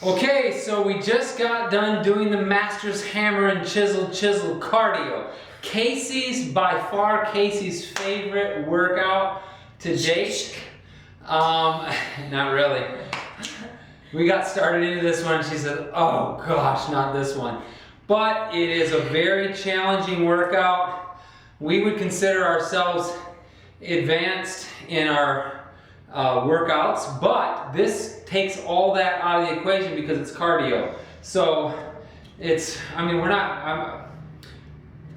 Okay, so we just got done doing the Master's Hammer and Chisel cardio. By far Casey's favorite workout to date. Not really. We got started into this one and she said, oh gosh, not this one. But it is a very challenging workout. We would consider ourselves advanced in our workouts, but this takes all that out of the equation because it's cardio. So it's, I mean,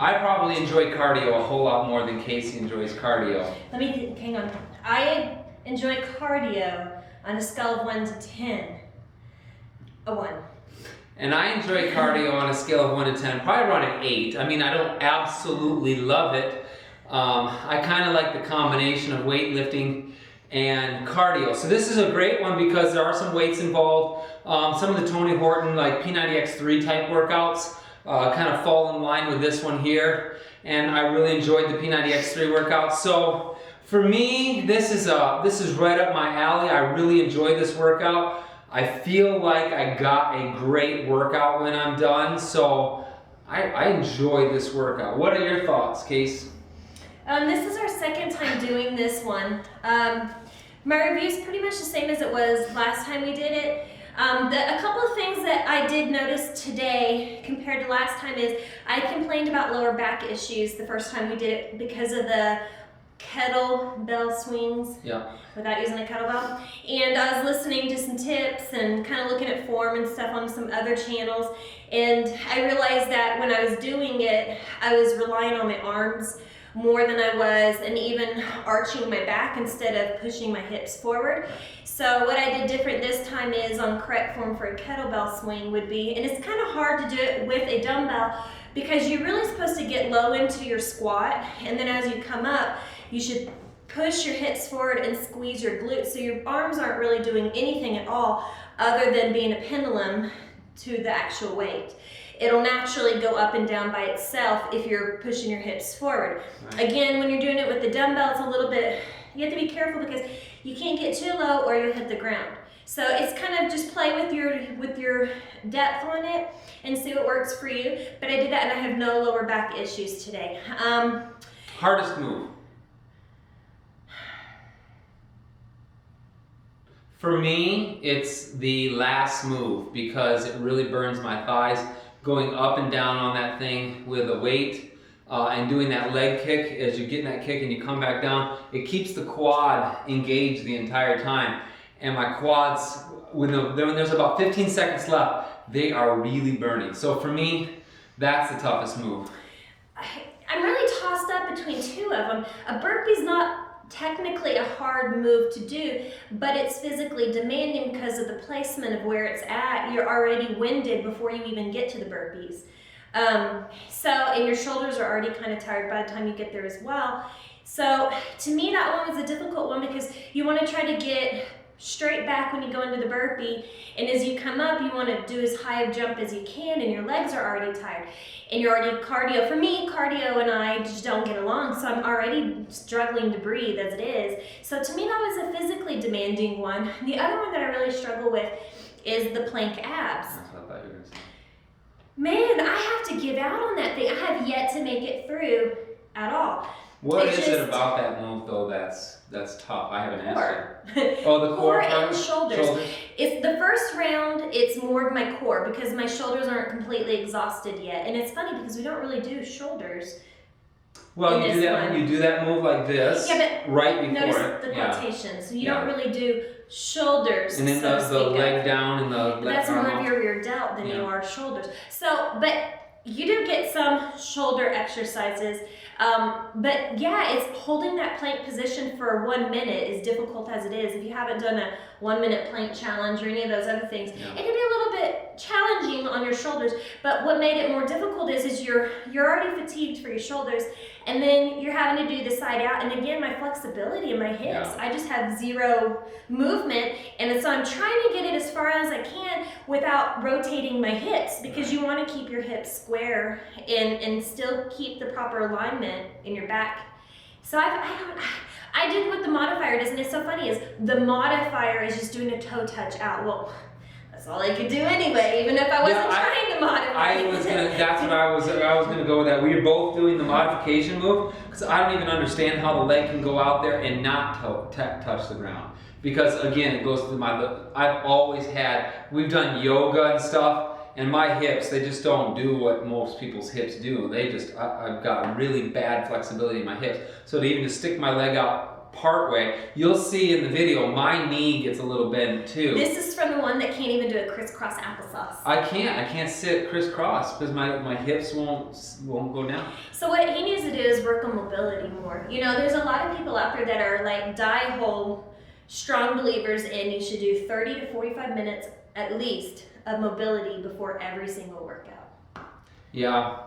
I probably enjoy cardio a whole lot more than Casey enjoys cardio. Hang on. I enjoy cardio on a scale of 1 to 10. A 1. And I enjoy cardio on a scale of 1 to 10, probably around an 8. I mean, I don't absolutely love it. I kind of like the combination of weightlifting and cardio. So this is a great one because there are some weights involved. Some of the Tony Horton, like P90X3 type workouts, kind of fall in line with this one here. And I really enjoyed the P90X3 workout. So for me, this is right up my alley. I really enjoyed this workout. I feel like I got a great workout when I'm done. So I enjoyed this workout. What are your thoughts, Case? This is our second time doing this one. My review is pretty much the same as it was last time we did it. A couple of things that I did notice today compared to last time is I complained about lower back issues the first time we did it because of the kettlebell swings. Yeah. Without using a kettlebell. And I was listening to some tips and kind of looking at form and stuff on some other channels. And I realized that when I was doing it, I was relying on my arms more than I was, and even arching my back instead of pushing my hips forward. So what I did different this time is on correct form for a kettlebell swing would be, and it's kind of hard to do it with a dumbbell because you're really supposed to get low into your squat, and then as you come up, you should push your hips forward and squeeze your glutes. So your arms aren't really doing anything at all other than being a pendulum to the actual weight. It'll naturally go up and down by itself if you're pushing your hips forward. Right. Again, when you're doing it with the dumbbell, it's a little bit, you have to be careful because you can't get too low or you'll hit the ground. So it's kind of just play with your depth on it and see what works for you. But I did that and I have no lower back issues today. Hardest move? For me, it's the last move because it really burns my thighs. Going up and down on that thing with a weight and doing that leg kick as you get in that kick and you come back down, it keeps the quad engaged the entire time. And my quads, when there's about 15 seconds left, they are really burning. So for me, that's the toughest move. I'm really tossed up between two of them. A burpee's not technically a hard move to do, but it's physically demanding because of the placement of where it's at. You're already winded before you even get to the burpees. And your shoulders are already kind of tired by the time you get there as well. So to me, that one was a difficult one because you want to try to get straight back when you go into the burpee, and as you come up, you want to do as high a jump as you can, and your legs are already tired. And you're already cardio. For me, cardio and I just don't get along, so I'm already struggling to breathe as it is. So to me, that was a physically demanding one. The other one that I really struggle with is the plank abs. That's what I thought you were going to say. Man, I have to give out on that thing. I have yet to make it through at all. What is it about that move though that's tough? I haven't asked you. Oh, the core and shoulders. It's the first round, it's more of my core because my shoulders aren't completely exhausted yet. And it's funny because we don't really do shoulders. Well, you do that move like this, but right before notice it. the quotation. So you don't really do shoulders. And then the leg down and the leg that's more of your rear delt than you are shoulders. So, but you do get some shoulder exercises. But yeah, it's holding that plank position for 1 minute, as difficult as it is. If you haven't done a 1 minute plank challenge or any of those other things, it can be a little bit challenging on your shoulders. But what made it more difficult is you're already fatigued for your shoulders, and then you're having to do the side out. And again, my flexibility in my hips, I just have zero movement, and so I'm trying to get it as far as I can without rotating my hips, because you want to keep your hips square and still keep the proper alignment in your back. So I did what the modifier does, and it's so funny is the modifier is just doing a toe touch out. Well, that's all I could do anyway, even if I wasn't trying to modify. That's what I was gonna go with that. We were both doing the modification move, because I don't even understand how the leg can go out there and not touch the ground. Because again, it goes through I've always we've done yoga and stuff, and my hips, they just don't do what most people's hips do. I've got really bad flexibility in my hips. So to even stick my leg out part way, you'll see in the video, my knee gets a little bent too. This is from the one that can't even do a crisscross applesauce. I can't sit crisscross because my hips won't go down. So what he needs to do is work on mobility more. You know, there's a lot of people out there that are like die-hole strong believers in you should do 30 to 45 minutes at least of mobility before every single workout. Yeah.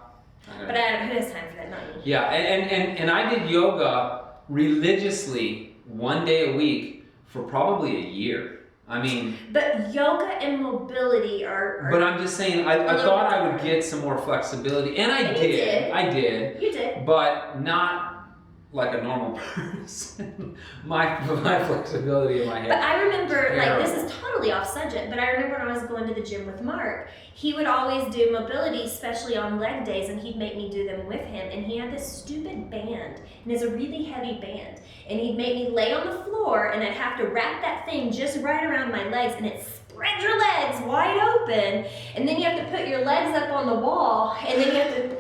But I don't have time for that, not me. Yeah, and I did yoga religiously 1 day a week for probably a year. I mean... But yoga and mobility are but I'm just saying, I thought I would get some more flexibility, and I did. I did. You did. But not like a normal person. my flexibility in my head. But I remember, like, this is totally off subject, but I remember when I was going to the gym with Mark, he would always do mobility, especially on leg days, and he'd make me do them with him. And he had this stupid band, and it's a really heavy band. And he'd make me lay on the floor, and I'd have to wrap that thing just right around my legs, and it spread your legs wide open. And then you have to put your legs up on the wall, and then you have to...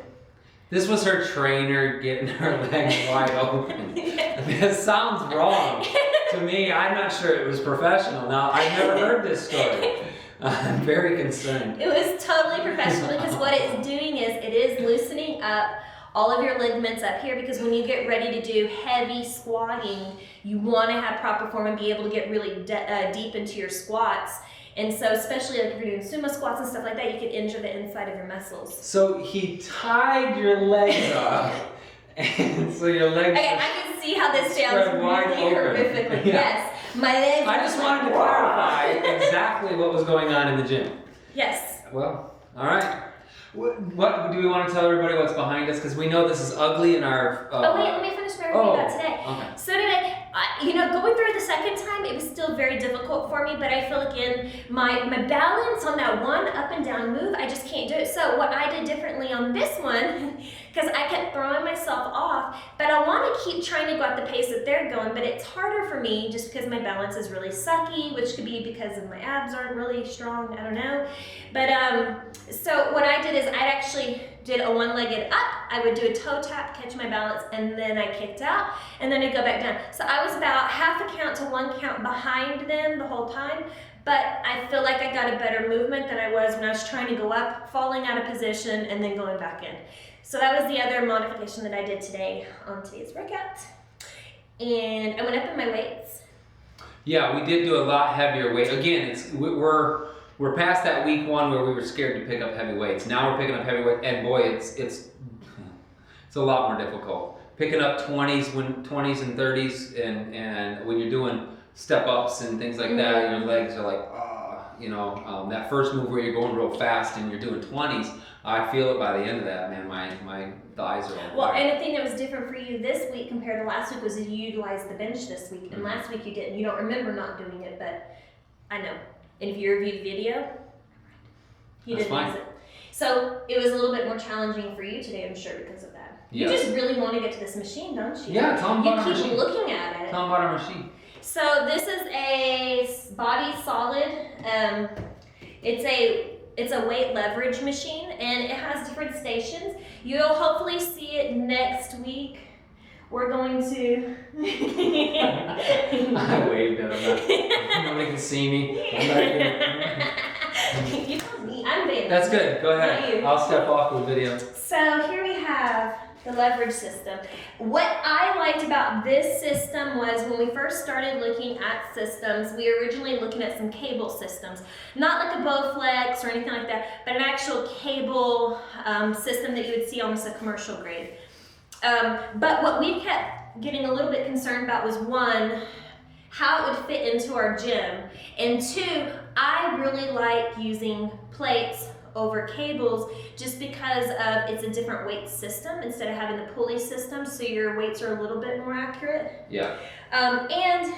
This was her trainer getting her legs wide open. This sounds wrong to me. I'm not sure it was professional. Now, I've never heard this story. I'm very concerned. It was totally professional because what it's doing is it is loosening up all of your ligaments up here, because when you get ready to do heavy squatting, you want to have proper form and be able to get really deep into your squats. And so, especially like if you're doing sumo squats and stuff like that, you could injure the inside of your muscles. So he tied your legs up, and so your legs. Okay, I can see how this sounds really horrifically. Yeah. Yes, my legs. I just wanted to clarify exactly what was going on in the gym. Yes. Well, all right. What do we want to tell everybody what's behind us? Because we know this is ugly in our. Oh wait, let me finish my review about today. Okay. So today, going through it the second time, it was still very difficult for me, but I feel again, my balance on that one up and down move, I just can't do it. So what I did differently on this one, because I kept throwing myself off, but I want to keep trying to go at the pace that they're going, but it's harder for me just because my balance is really sucky, which could be because of my abs aren't really strong, I don't know. But so what I did is I actually did a one-legged up, I would do a toe tap, catch my balance, and then I kicked out, and then I'd go back down. So I was about half a count to one count behind them the whole time, but I feel like I got a better movement than I was when I was trying to go up, falling out of position, and then going back in. So that was the other modification that I did today on today's workout. And I went up in my weights. Yeah, we did do a lot heavier weight. Again, we're past that week one where we were scared to pick up heavy weights. Now we're picking up heavy weights, and boy, it's a lot more difficult. Picking up 20s and 30s, and when you're doing step ups and things like that, your legs are like, that first move where you're going real fast and you're doing 20s, I feel it by the end of that, man. My thighs are all well, and the thing that was different for you this week compared to last week was that you utilized the bench this week, and last week you didn't. You don't remember not doing it, but I know. And if you reviewed the video, you didn't use it. So it was a little bit more challenging for you today, I'm sure, because of that. Yeah. You just really want to get to this machine, don't you? Yeah, tell them about our machine. You keep looking at it. Tell them about our machine. So this is a body solid. It's a weight leverage machine, and it has different stations. You'll hopefully see it next week. We're going to. I waved at him. Nobody can see me. I'm not here. You told me. I'm big. That's good. Go ahead. I'll step off the video. So here we have the leverage system. What I liked about this system was when we first started looking at systems, we were originally looking at some cable systems. Not like a Bowflex or anything like that, but an actual cable system that you would see almost a commercial grade. But what we kept getting a little bit concerned about was, one, how it would fit into our gym, and two, I really like using plates over cables just because of it's a different weight system instead of having the pulley system, so your weights are a little bit more accurate. Yeah. And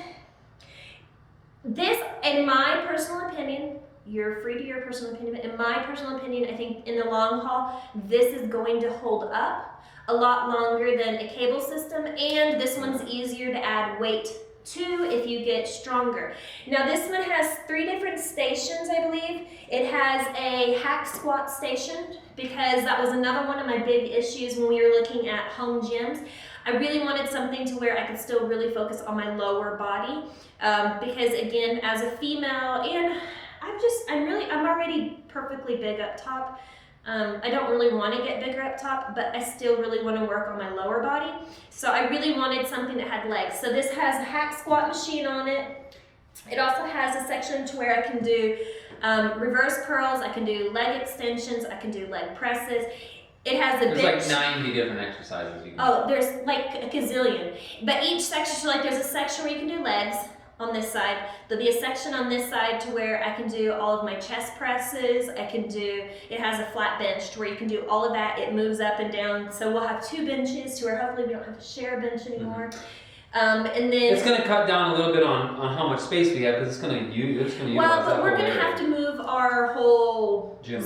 this, in my personal opinion, you're free to your personal opinion, but in my personal opinion, I think in the long haul, this is going to hold up a lot longer than a cable system, and this one's easier to add weight to if you get stronger. Now this one has 3 different stations, I believe. It has a hack squat station, because that was another one of my big issues when we were looking at home gyms. I really wanted something to where I could still really focus on my lower body, because again, as a female, and I'm already perfectly big up top. I don't really want to get bigger up top, but I still really want to work on my lower body. So I really wanted something that had legs. So this has a hack squat machine on it. It also has a section to where I can do reverse curls, I can do leg extensions, I can do leg presses. It has a bench. There's like 90 different exercises you can do. Oh, there's like a gazillion. But each section, so like there's a section where you can do legs on this side. There'll be a section on this side to where I can do all of my chest presses. It has a flat bench to where you can do all of that. It moves up and down. So we'll have 2 benches to where hopefully we don't have to share a bench anymore. And then it's going to cut down a little bit on how much space we have, because it's going to utilize well, but we're going to have to move our whole gym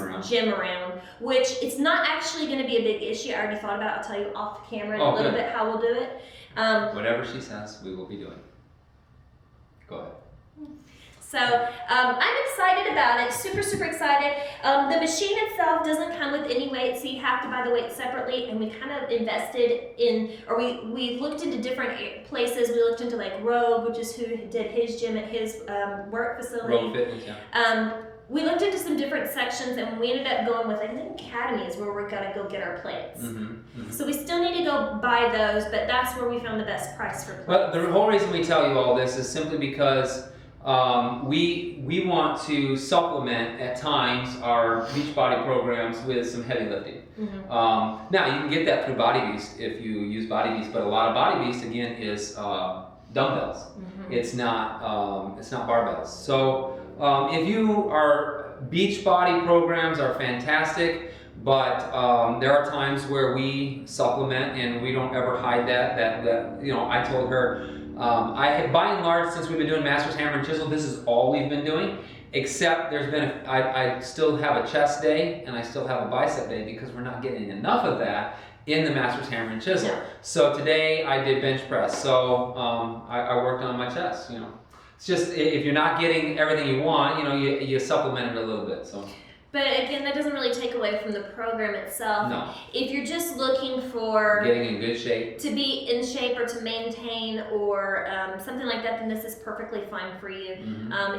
around, which it's not actually going to be a big issue. I already thought about it. I'll tell you off the camera in a little bit how we'll do it. Whatever she says, we will be doing. Go ahead. So I'm excited about it, super excited. The machine itself doesn't come with any weight, so you have to buy the weight separately, and we kind of invested in, or we looked into different places. We looked into like Rogue, which is who did his gym at his work facility. Rogue Fitness, yeah. We looked into some different sections, and we ended up going with, I think, Academy is where we're gonna go get our plates. So we still need to go buy those, but that's where we found the best price for plates. But the whole reason we tell you all this is simply because we want to supplement at times our Beachbody programs with some heavy lifting. Now you can get that through Body Beast if you use Body Beast, but a lot of Body Beast again is dumbbells. It's not barbells. So if you are Beachbody programs are fantastic, but there are times where we supplement and we don't ever hide that you know, I told her. By and large, since we've been doing Masters Hammer and Chisel, this is all we've been doing, except there's been, I still have a chest day and I still have a bicep day because we're not getting enough of that in the Masters Hammer and Chisel. Yeah. So today I did bench press, so I worked on my chest, you know. It's just, if you're not getting everything you want, you know, you supplement it a little bit, so. But again, that doesn't really take away from the program itself. No. If you're just looking for getting in good shape, to be in shape or to maintain or something like that, then this is perfectly fine for you.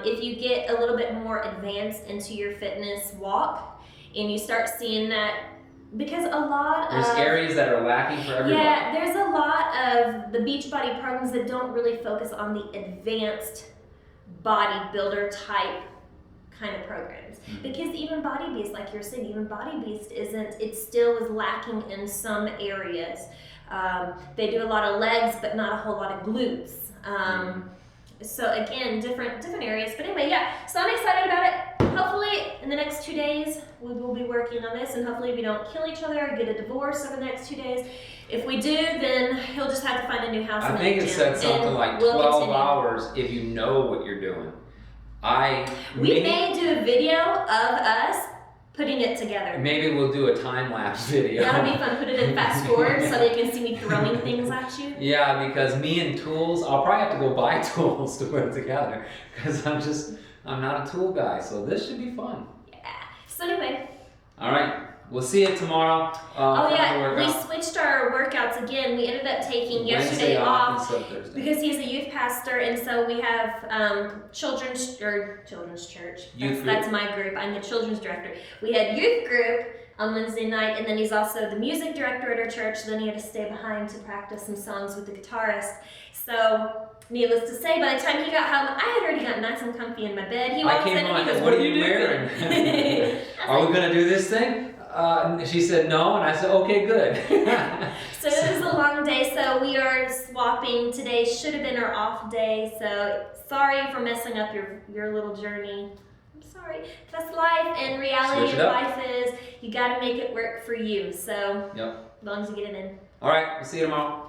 If you get a little bit more advanced into your fitness walk and you start seeing that, because a lot there's areas that are lacking for everybody. Yeah, there's a lot of the Beachbody programs that don't really focus on the advanced bodybuilder type kind of programs. Because even Body Beast, like you're saying, even Body Beast it still is lacking in some areas. They do a lot of legs, but not a whole lot of glutes. So again, different areas. But anyway, yeah, so I'm excited about it. Hopefully in the next 2 days, we will be working on this, and hopefully we don't kill each other or get a divorce over the next 2 days. If we do, then he'll just have to find a new house. I think it said something like 12 hours if you know what you're doing. We may do a video of us putting it together. Maybe we'll do a time-lapse video. That'll be fun. Put it in fast forward so they can see me throwing things at you. Yeah, because me and tools, I'll probably have to go buy tools to put it together because I'm not a tool guy. So this should be fun. Yeah. So anyway. All right. We'll see you tomorrow. Oh yeah, we switched our workouts again. We ended up taking yesterday off because he's a youth pastor, and so we have children's church. That's my group. I'm the children's director. We had youth group on Wednesday night, and then he's also the music director at our church. So then he had to stay behind to practice some songs with the guitarist. So needless to say, by the time he got home, I had already gotten nice and comfy in my bed. He walks in and he goes, "What are you wearing? Are we gonna do this thing?" She said no, and I said, okay, good. So it was a long day, so we are swapping. Today should have been our off day, so sorry for messing up your little journey. I'm sorry. That's life, and reality of life is you got to make it work for you. So yep. as long as you get it in. All right, we'll see you tomorrow.